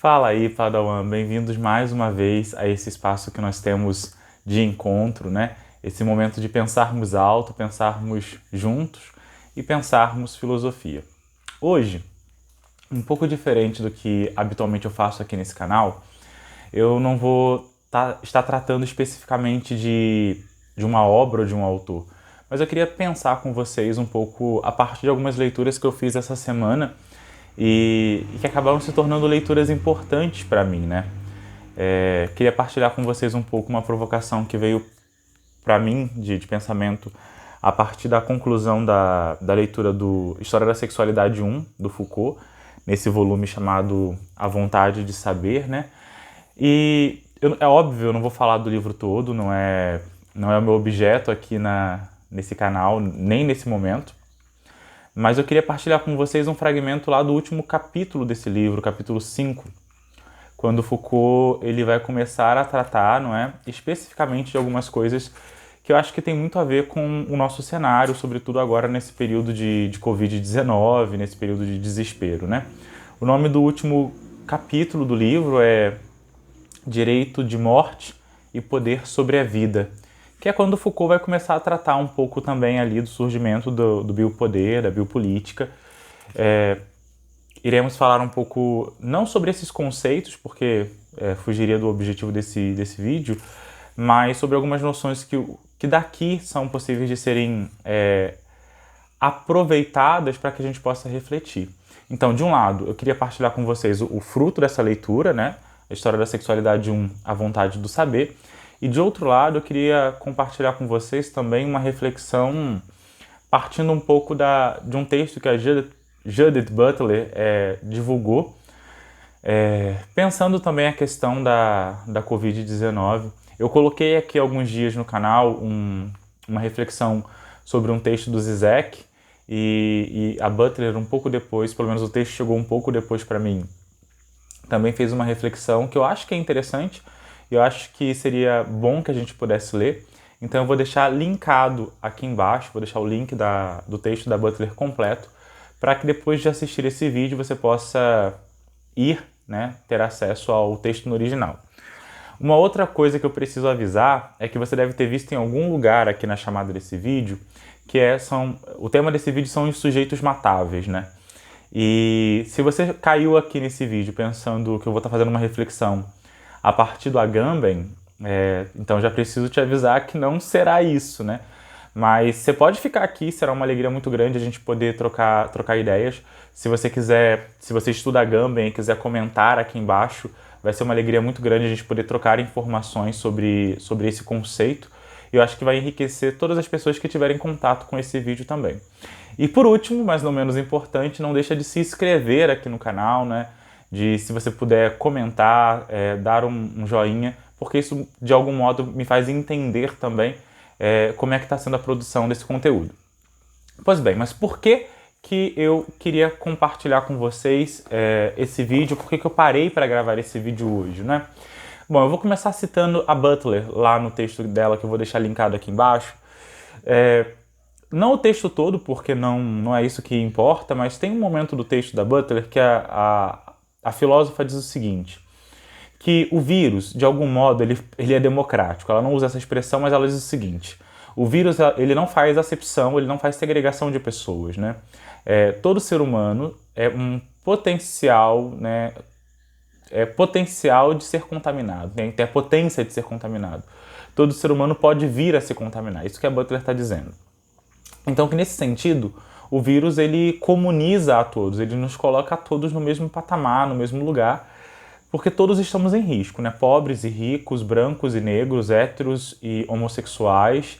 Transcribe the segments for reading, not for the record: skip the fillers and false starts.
Fala aí, Padawan, bem-vindos mais uma vez a esse espaço que nós temos de encontro, né? Esse momento de pensarmos alto, pensarmos juntos e pensarmos filosofia. Hoje, um pouco diferente do que habitualmente eu faço aqui nesse canal, eu não vou estar tratando especificamente de uma obra ou de um autor, mas eu queria pensar com vocês um pouco a partir de algumas leituras que eu fiz essa semana e que acabaram se tornando leituras importantes para mim, né? Queria partilhar com vocês um pouco uma provocação que veio para mim de pensamento a partir da conclusão da leitura do História da Sexualidade 1, do Foucault, nesse volume chamado A Vontade de Saber, né? É óbvio, eu não vou falar do livro todo, não é o meu objeto aqui nesse canal, nem nesse momento, mas eu queria partilhar com vocês um fragmento lá do último capítulo desse livro, capítulo 5, quando Foucault ele vai começar a tratar, não é, especificamente de algumas coisas que eu acho que tem muito a ver com o nosso cenário, sobretudo agora nesse período de Covid-19, nesse período de desespero, né? O nome do último capítulo do livro é Direito de Morte e Poder sobre a Vida, que é quando Foucault vai começar a tratar um pouco também ali do surgimento do biopoder, da biopolítica. Iremos falar um pouco, não sobre esses conceitos, porque fugiria do objetivo desse vídeo, mas sobre algumas noções que daqui são possíveis de serem aproveitadas para que a gente possa refletir. Então, de um lado, eu queria partilhar com vocês o fruto dessa leitura, né? A História da Sexualidade 1, A Vontade do Saber. E de outro lado, eu queria compartilhar com vocês também uma reflexão partindo um pouco de um texto que a Judith Butler divulgou, pensando também a questão da Covid-19. Eu coloquei aqui alguns dias no canal uma reflexão sobre um texto do Zizek e a Butler um pouco depois, pelo menos o texto chegou um pouco depois para mim, também fez uma reflexão que eu acho que é interessante e eu acho que seria bom que a gente pudesse ler. Então eu vou deixar linkado aqui embaixo, vou deixar o link do texto da Butler completo, para que depois de assistir esse vídeo você possa ir, né, ter acesso ao texto no original. Uma outra coisa que eu preciso avisar é que você deve ter visto em algum lugar aqui na chamada desse vídeo, que o tema desse vídeo são os sujeitos matáveis, né? E se você caiu aqui nesse vídeo pensando que eu vou estar fazendo uma reflexão a partir do Agamben, então já preciso te avisar que não será isso, né? Mas você pode ficar aqui, será uma alegria muito grande a gente poder trocar ideias. Se você quiser, se você estuda Agamben e quiser comentar aqui embaixo, vai ser uma alegria muito grande a gente poder trocar informações sobre esse conceito. E eu acho que vai enriquecer todas as pessoas que tiverem contato com esse vídeo também. E por último, mas não menos importante, não deixa de se inscrever aqui no canal, né? Se você puder comentar, dar um joinha, porque isso de algum modo me faz entender também como é que está sendo a produção desse conteúdo. Pois bem, mas por que eu queria compartilhar com vocês esse vídeo? Por que eu parei para gravar esse vídeo hoje, né? Bom, eu vou começar citando a Butler lá no texto dela, que eu vou deixar linkado aqui embaixo. Não o texto todo, porque não é isso que importa, mas tem um momento do texto da Butler que a filósofa diz o seguinte, que o vírus, de algum modo, ele é democrático. Ela não usa essa expressão, mas ela diz o seguinte, o vírus ele não faz acepção, ele não faz segregação de pessoas, né? Todo ser humano é um potencial, né? Potencial de ser contaminado, né? Tem a potência de ser contaminado. Todo ser humano pode vir a se contaminar, isso que a Butler está dizendo. Então, que nesse sentido, o vírus ele comuniza a todos, ele nos coloca a todos no mesmo patamar, no mesmo lugar, porque todos estamos em risco, né? Pobres e ricos, brancos e negros, héteros e homossexuais,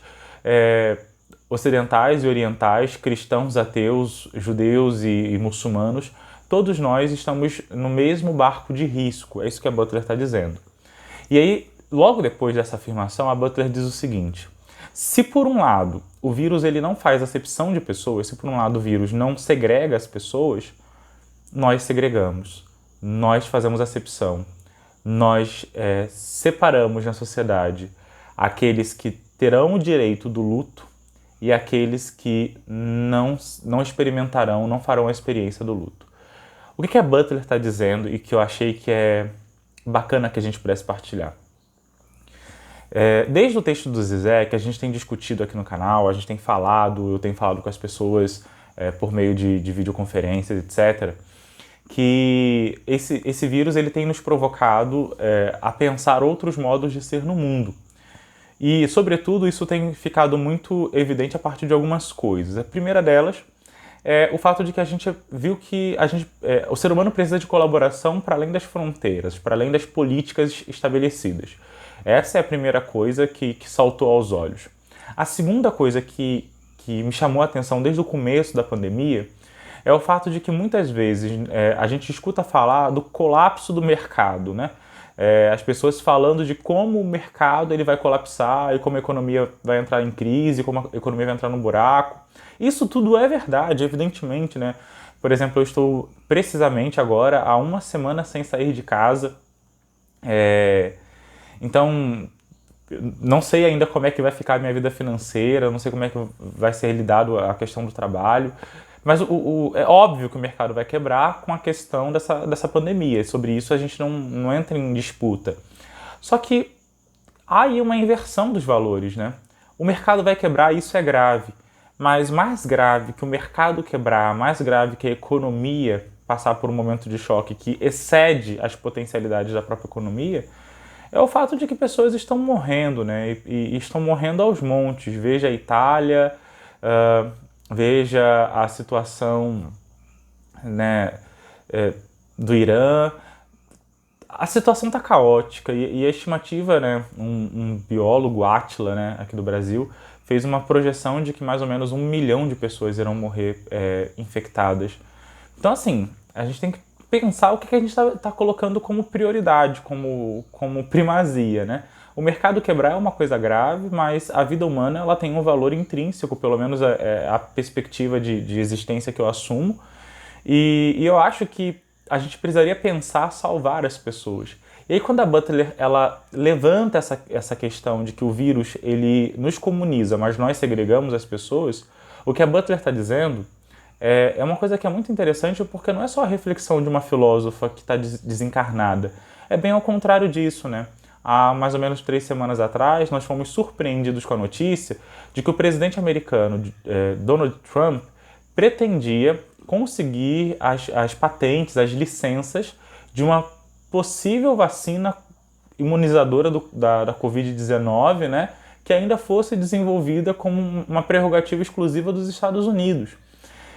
ocidentais e orientais, cristãos, ateus, judeus e muçulmanos, todos nós estamos no mesmo barco de risco, é isso que a Butler está dizendo. E aí, logo depois dessa afirmação, a Butler diz o seguinte, se por um lado o vírus ele não faz acepção de pessoas, se por um lado o vírus não segrega as pessoas, nós segregamos, nós fazemos acepção, nós separamos na sociedade aqueles que terão o direito do luto e aqueles que não experimentarão, não farão a experiência do luto. O que a Butler está dizendo e que eu achei que é bacana que a gente pudesse partilhar? Desde o texto do Zizek, a gente tem discutido aqui no canal, a gente tem falado, eu tenho falado com as pessoas por meio de videoconferências, etc., que esse vírus ele tem nos provocado a pensar outros modos de ser no mundo. E, sobretudo, isso tem ficado muito evidente a partir de algumas coisas. A primeira delas é o fato de que a gente viu que o ser humano precisa de colaboração para além das fronteiras, para além das políticas estabelecidas. Essa é a primeira coisa que saltou aos olhos. A segunda coisa que me chamou a atenção desde o começo da pandemia é o fato de que muitas vezes a gente escuta falar do colapso do mercado, né? As pessoas falando de como o mercado ele vai colapsar e como a economia vai entrar em crise, como a economia vai entrar no buraco. Isso tudo é verdade, evidentemente, né? Por exemplo, eu estou precisamente agora há uma semana sem sair de casa. Então, não sei ainda como é que vai ficar a minha vida financeira, não sei como é que vai ser lidado a questão do trabalho. Mas é óbvio que o mercado vai quebrar com a questão dessa pandemia. Sobre isso a gente não entra em disputa. Só que há aí uma inversão dos valores, né? O mercado vai quebrar, isso é grave. Mas mais grave que o mercado quebrar, mais grave que a economia passar por um momento de choque que excede as potencialidades da própria economia, é o fato de que pessoas estão morrendo, né? E estão morrendo aos montes. Veja a Itália, veja a situação, né, do Irã. A situação está caótica e a estimativa, né, um biólogo, Átila, né, aqui do Brasil, fez uma projeção de que mais ou menos 1 milhão de pessoas irão morrer infectadas. Então, assim, a gente tem que pensar o que a gente está colocando como prioridade, como primazia, né? O mercado quebrar é uma coisa grave, mas a vida humana ela tem um valor intrínseco, pelo menos a perspectiva de existência que eu assumo. E eu acho que a gente precisaria pensar salvar as pessoas. E aí quando a Butler ela levanta essa questão de que o vírus ele nos comuniza, mas nós segregamos as pessoas, o que a Butler está dizendo é uma coisa que é muito interessante porque não é só a reflexão de uma filósofa que está desencarnada. É bem ao contrário disso, né? Há mais ou menos 3 semanas atrás, nós fomos surpreendidos com a notícia de que o presidente americano, Donald Trump, pretendia conseguir as patentes, as licenças de uma possível vacina imunizadora da Covid-19, né, que ainda fosse desenvolvida como uma prerrogativa exclusiva dos Estados Unidos.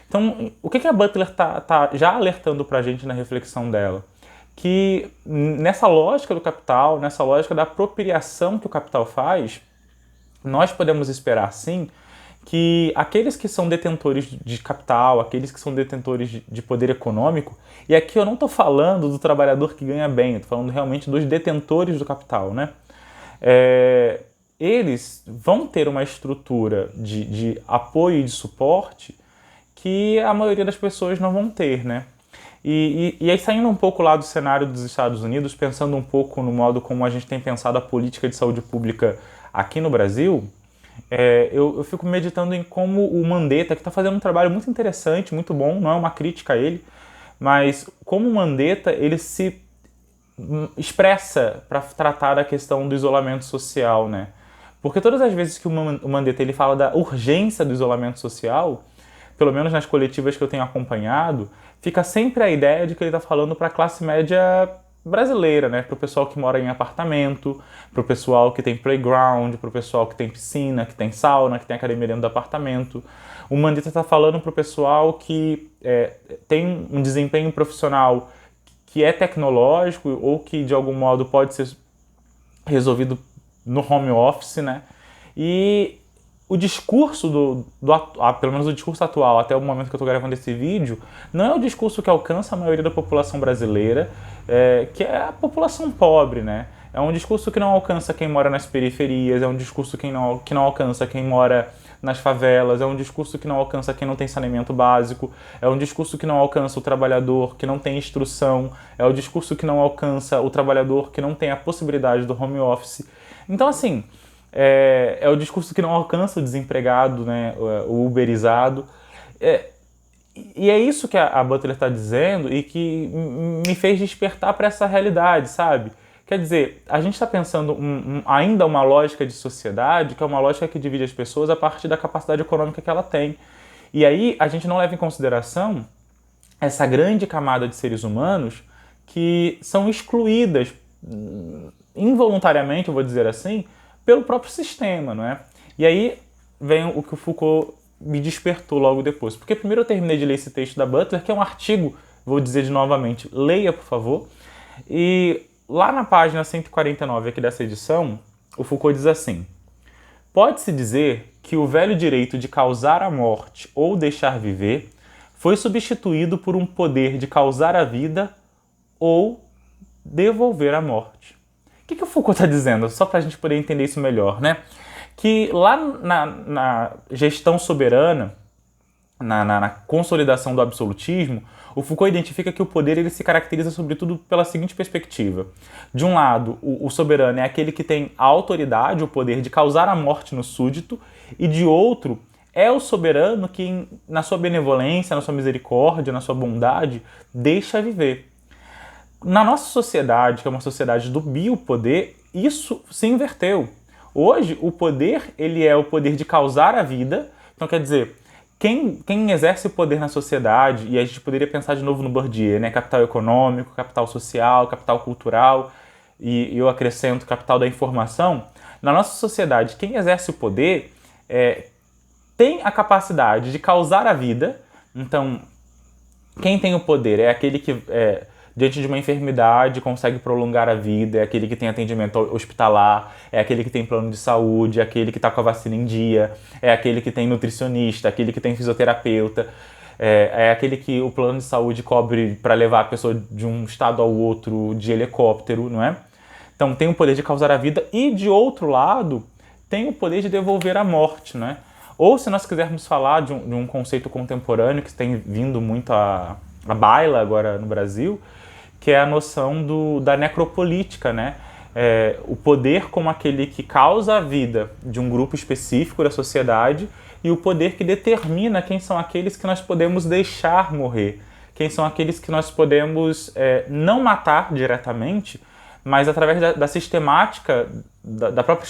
Então, o que a Butler está já alertando para a gente na reflexão dela? Que nessa lógica do capital, nessa lógica da apropriação que o capital faz, nós podemos esperar, sim, que aqueles que são detentores de capital, aqueles que são detentores de poder econômico, e aqui eu não estou falando do trabalhador que ganha bem, estou falando realmente dos detentores do capital, né? Eles vão ter uma estrutura de apoio e de suporte que a maioria das pessoas não vão ter, né? E aí, saindo um pouco lá do cenário dos Estados Unidos, pensando um pouco no modo como a gente tem pensado a política de saúde pública aqui no Brasil, eu fico meditando em como o Mandetta, que está fazendo um trabalho muito interessante, muito bom, não é uma crítica a ele, mas como o Mandetta ele se expressa para tratar da questão do isolamento social, né? Porque todas as vezes que o Mandetta ele fala da urgência do isolamento social, pelo menos nas coletivas que eu tenho acompanhado, fica sempre a ideia de que ele está falando para a classe média brasileira, né? Para o pessoal que mora em apartamento, para o pessoal que tem playground, para o pessoal que tem piscina, que tem sauna, que tem academia dentro do apartamento. O Mandetta está falando para o pessoal que tem um desempenho profissional que é tecnológico ou que de algum modo pode ser resolvido no home office, né? E o discurso pelo menos o discurso atual, até o momento que eu estou gravando esse vídeo, não é o discurso que alcança a maioria da população brasileira, que é a população pobre, né? É um discurso que não alcança quem mora nas periferias, é um discurso que não alcança quem mora nas favelas, é um discurso que não alcança quem não tem saneamento básico, é um discurso que não alcança o trabalhador que não tem instrução, é o discurso que não alcança o trabalhador que não tem a possibilidade do home office. Então, assim, é o discurso que não alcança o desempregado, né, o uberizado. E é isso que a Butler está dizendo e que me fez despertar para essa realidade, sabe? Quer dizer, a gente está pensando ainda uma lógica de sociedade, que é uma lógica que divide as pessoas a partir da capacidade econômica que ela tem. E aí a gente não leva em consideração essa grande camada de seres humanos que são excluídas involuntariamente, eu vou dizer assim, pelo próprio sistema, não é? E aí vem o que o Foucault me despertou logo depois. Porque primeiro eu terminei de ler esse texto da Butler, que é um artigo, vou dizer novamente, leia, por favor. E lá na página 149 aqui dessa edição, o Foucault diz assim: pode-se dizer que o velho direito de causar a morte ou deixar viver foi substituído por um poder de causar a vida ou devolver a morte. O que o Foucault está dizendo? Só para a gente poder entender isso melhor, né? Que lá na gestão soberana, na consolidação do absolutismo, o Foucault identifica que o poder ele se caracteriza sobretudo pela seguinte perspectiva. De um lado, o soberano é aquele que tem a autoridade, o poder de causar a morte no súdito, e de outro, é o soberano que, na sua benevolência, na sua misericórdia, na sua bondade, deixa viver. Na nossa sociedade, que é uma sociedade do biopoder, isso se inverteu. Hoje, o poder ele é o poder de causar a vida. Então, quer dizer, quem exerce o poder na sociedade, e a gente poderia pensar de novo no Bourdieu, né? Capital econômico, capital social, capital cultural, e eu acrescento capital da informação. Na nossa sociedade, quem exerce o poder tem a capacidade de causar a vida. Então, quem tem o poder é aquele que, diante de uma enfermidade, consegue prolongar a vida, é aquele que tem atendimento hospitalar, é aquele que tem plano de saúde, é aquele que está com a vacina em dia, é aquele que tem nutricionista, aquele que tem fisioterapeuta, é aquele que o plano de saúde cobre para levar a pessoa de um estado ao outro de helicóptero, não é? Então tem o poder de causar a vida e, de outro lado, tem o poder de devolver a morte, né? Ou, se nós quisermos falar de um conceito contemporâneo que tem vindo muito à baila agora no Brasil, que é a noção da necropolítica, né? O poder como aquele que causa a vida de um grupo específico da sociedade e o poder que determina quem são aqueles que nós podemos deixar morrer, quem são aqueles que nós podemos não matar diretamente, mas através da sistemática da própria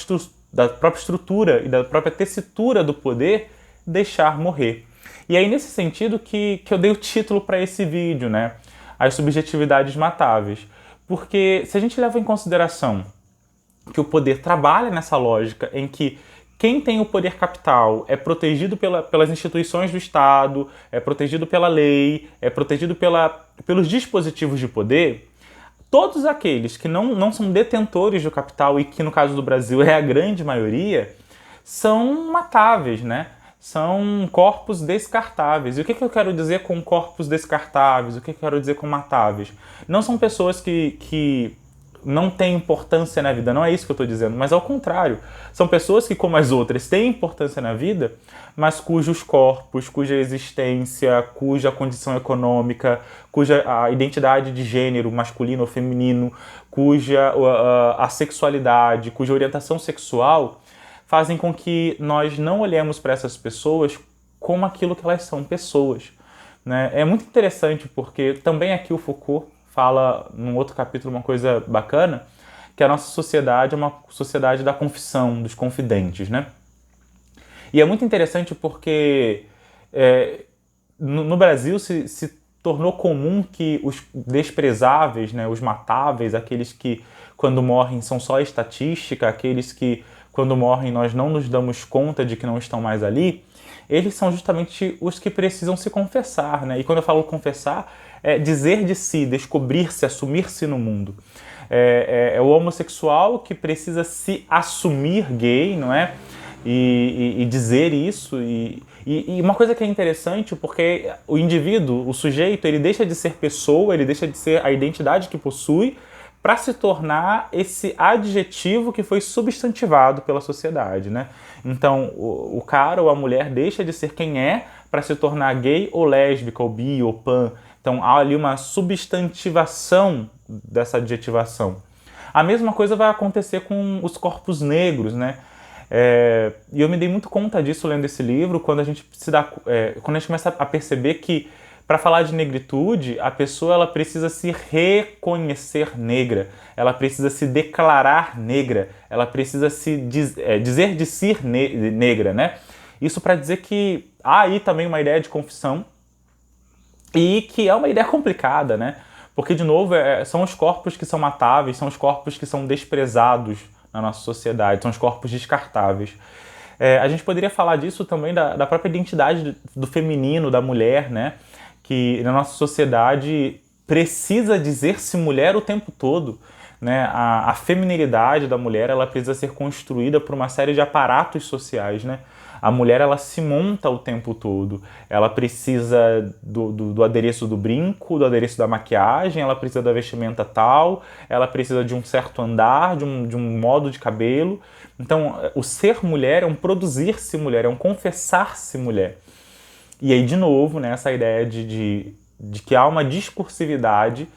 estrutura e da própria tessitura do poder, deixar morrer. E aí, nesse sentido, que eu dei o título para esse vídeo, né? As subjetividades matáveis. Porque se a gente leva em consideração que o poder trabalha nessa lógica em que quem tem o poder capital é protegido pelas instituições do Estado, é protegido pela lei, é protegido pelos dispositivos de poder, todos aqueles que não são detentores do capital, e que no caso do Brasil é a grande maioria, são matáveis, né? São corpos descartáveis. E o que eu quero dizer com corpos descartáveis? O que eu quero dizer com matáveis? Não são pessoas que não têm importância na vida, não é isso que eu estou dizendo, mas ao contrário. São pessoas que, como as outras, têm importância na vida, mas cujos corpos, cuja existência, cuja condição econômica, cuja a identidade de gênero, masculino ou feminino, cuja a sexualidade, cuja orientação sexual fazem com que nós não olhemos para essas pessoas como aquilo que elas são, pessoas, né? É muito interessante porque também aqui o Foucault fala, num outro capítulo, uma coisa bacana, que a nossa sociedade é uma sociedade da confissão, dos confidentes, né? E é muito interessante porque no Brasil se tornou comum que os desprezáveis, né, os matáveis, aqueles que quando morrem são só estatística, aqueles que quando morrem nós não nos damos conta de que não estão mais ali, eles são justamente os que precisam se confessar, né? E quando eu falo confessar, é dizer de si, descobrir-se, assumir-se no mundo. É o homossexual que precisa se assumir gay, não é? E dizer isso. E uma coisa que é interessante, porque o indivíduo, o sujeito, ele deixa de ser pessoa, ele deixa de ser a identidade que possui, para se tornar esse adjetivo que foi substantivado pela sociedade, né? Então, o cara ou a mulher deixa de ser quem é para se tornar gay ou lésbica, ou bi, ou pan. Então, há ali uma substantivação dessa adjetivação. A mesma coisa vai acontecer com os corpos negros, né? E eu me dei muito conta disso lendo esse livro, quando a gente quando a gente começa a perceber que, para falar de negritude, a pessoa ela precisa se reconhecer negra, ela precisa se declarar negra, ela precisa dizer de si negra, né? Isso para dizer que há aí também uma ideia de confissão, e que é uma ideia complicada, né? Porque, de novo, são os corpos que são matáveis, são os corpos que são desprezados na nossa sociedade, são os corpos descartáveis. A gente poderia falar disso também da própria identidade do feminino, da mulher, né? Que na nossa sociedade precisa dizer-se mulher o tempo todo, né? A feminilidade da mulher ela precisa ser construída por uma série de aparatos sociais, né? A mulher ela se monta o tempo todo, ela precisa do adereço do brinco, do adereço da maquiagem, ela precisa da vestimenta tal, ela precisa de um certo andar, de um modo de cabelo. Então, o ser mulher é um produzir-se mulher, é um confessar-se mulher. E aí, de novo, né, essa ideia de que há uma discursividade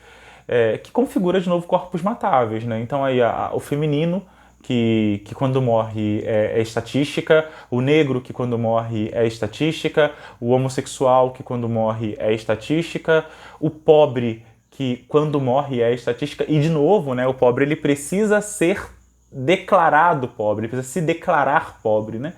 que configura, de novo, corpos matáveis, né? Então, aí, o feminino, que quando morre é estatística, o negro que quando morre é estatística, o homossexual que quando morre é estatística, o pobre que quando morre é estatística, e de novo, né, o pobre ele precisa ser declarado pobre, ele precisa se declarar pobre, né?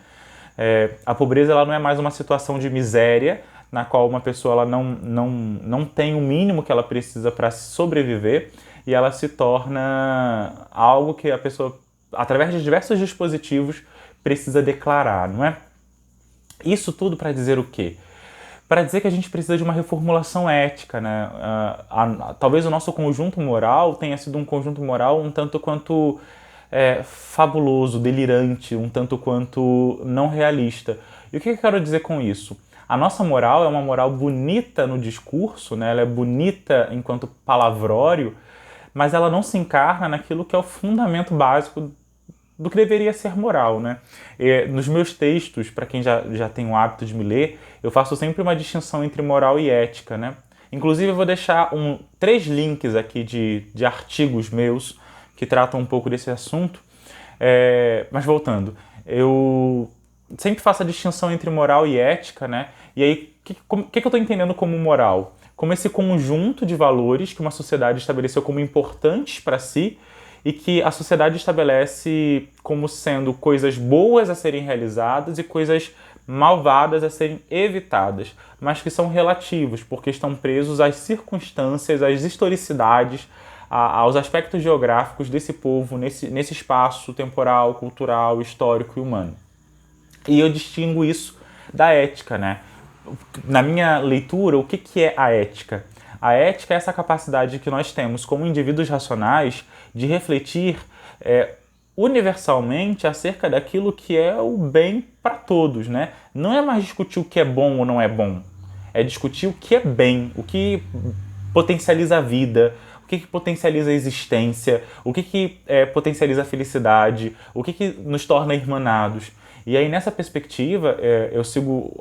A pobreza ela não é mais uma situação de miséria, na qual uma pessoa ela não tem o mínimo que ela precisa para sobreviver, e ela se torna algo que a pessoa, através de diversos dispositivos, precisa declarar, não é? Isso tudo para dizer o quê? Para dizer que a gente precisa de uma reformulação ética, né? Talvez o nosso conjunto moral tenha sido um conjunto moral um tanto quanto fabuloso, delirante, um tanto quanto não realista. E o que eu quero dizer com isso? A nossa moral é uma moral bonita no discurso, né? Ela é bonita enquanto palavrório, mas ela não se encarna naquilo que é o fundamento básico do que deveria ser moral, né? Nos meus textos, para quem já tem o hábito de me ler, eu faço sempre uma distinção entre moral e ética, né? Inclusive, eu vou deixar 3 links aqui de artigos meus que tratam um pouco desse assunto. Mas voltando, eu sempre faço a distinção entre moral e ética, né? E aí, o que eu estou entendendo como moral? Como esse conjunto de valores que uma sociedade estabeleceu como importantes para si e que a sociedade estabelece como sendo coisas boas a serem realizadas e coisas malvadas a serem evitadas, mas que são relativos, porque estão presos às circunstâncias, às historicidades, aos aspectos geográficos desse povo, nesse espaço temporal, cultural, histórico e humano. E eu distingo isso da ética, né? Na minha leitura, o que é a ética? A ética é essa capacidade que nós temos como indivíduos racionais de refletir universalmente acerca daquilo que é o bem para todos, né? Não é mais discutir o que é bom ou não é bom, é discutir o que é bem, o que potencializa a vida, o que potencializa a existência, o que potencializa a felicidade, o que nos torna irmanados. E aí, nessa perspectiva, eu sigo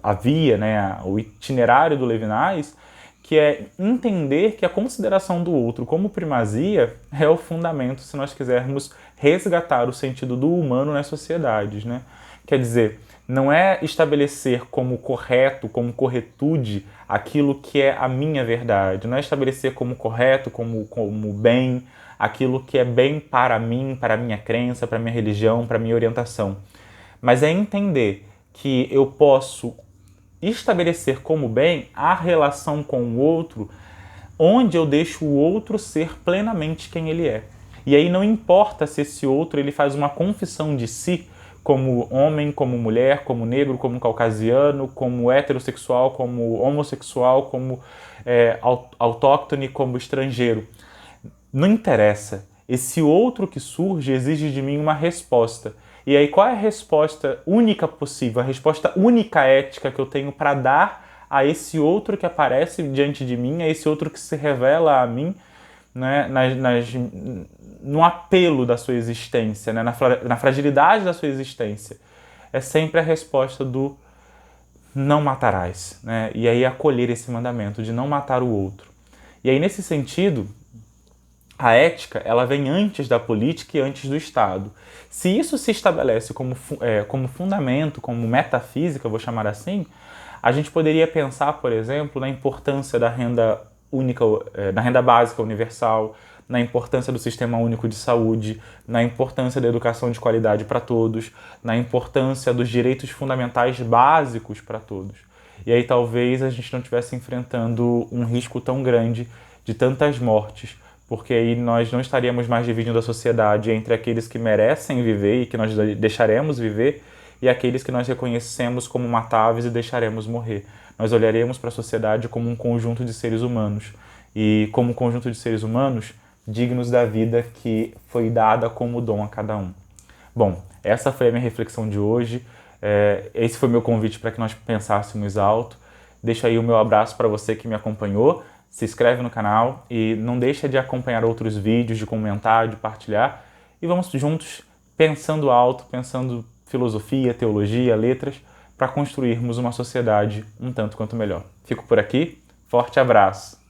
a via, né, o itinerário do Levinas, que é entender que a consideração do outro como primazia é o fundamento se nós quisermos resgatar o sentido do humano nas sociedades, né? Quer dizer, não é estabelecer como correto, como corretude, aquilo que é a minha verdade. Não é estabelecer como correto, como bem, aquilo que é bem para mim, para a minha crença, para a minha religião, para a minha orientação. Mas é entender que eu posso estabelecer como bem a relação com o outro, onde eu deixo o outro ser plenamente quem ele é. E aí não importa se esse outro ele faz uma confissão de si, como homem, como mulher, como negro, como caucasiano, como heterossexual, como homossexual, como autóctone, como estrangeiro. Não interessa. Esse outro que surge exige de mim uma resposta. E aí qual é a resposta única possível, a resposta única ética que eu tenho para dar a esse outro que aparece diante de mim, a esse outro que se revela a mim, né, no apelo da sua existência, né, na fragilidade da sua existência? É sempre a resposta do não matarás, né? E aí acolher esse mandamento de não matar o outro. E aí, nesse sentido, A ética, ela vem antes da política e antes do Estado. Se isso se estabelece como fundamento, como metafísica, vou chamar assim, a gente poderia pensar, por exemplo, na importância da renda única, da renda básica universal, na importância do sistema único de saúde, na importância da educação de qualidade para todos, na importância dos direitos fundamentais básicos para todos. E aí talvez a gente não estivesse enfrentando um risco tão grande de tantas mortes, porque aí nós não estaríamos mais dividindo a sociedade entre aqueles que merecem viver e que nós deixaremos viver e aqueles que nós reconhecemos como matáveis e deixaremos morrer. Nós olharemos para a sociedade como um conjunto de seres humanos e como um conjunto de seres humanos dignos da vida que foi dada como dom a cada um. Bom, essa foi a minha reflexão de hoje. Esse foi o meu convite para que nós pensássemos alto. Deixo aí o meu abraço para você que me acompanhou. Se inscreve no canal e não deixa de acompanhar outros vídeos, de comentar, de partilhar. E vamos juntos pensando alto, pensando filosofia, teologia, letras, para construirmos uma sociedade um tanto quanto melhor. Fico por aqui. Forte abraço!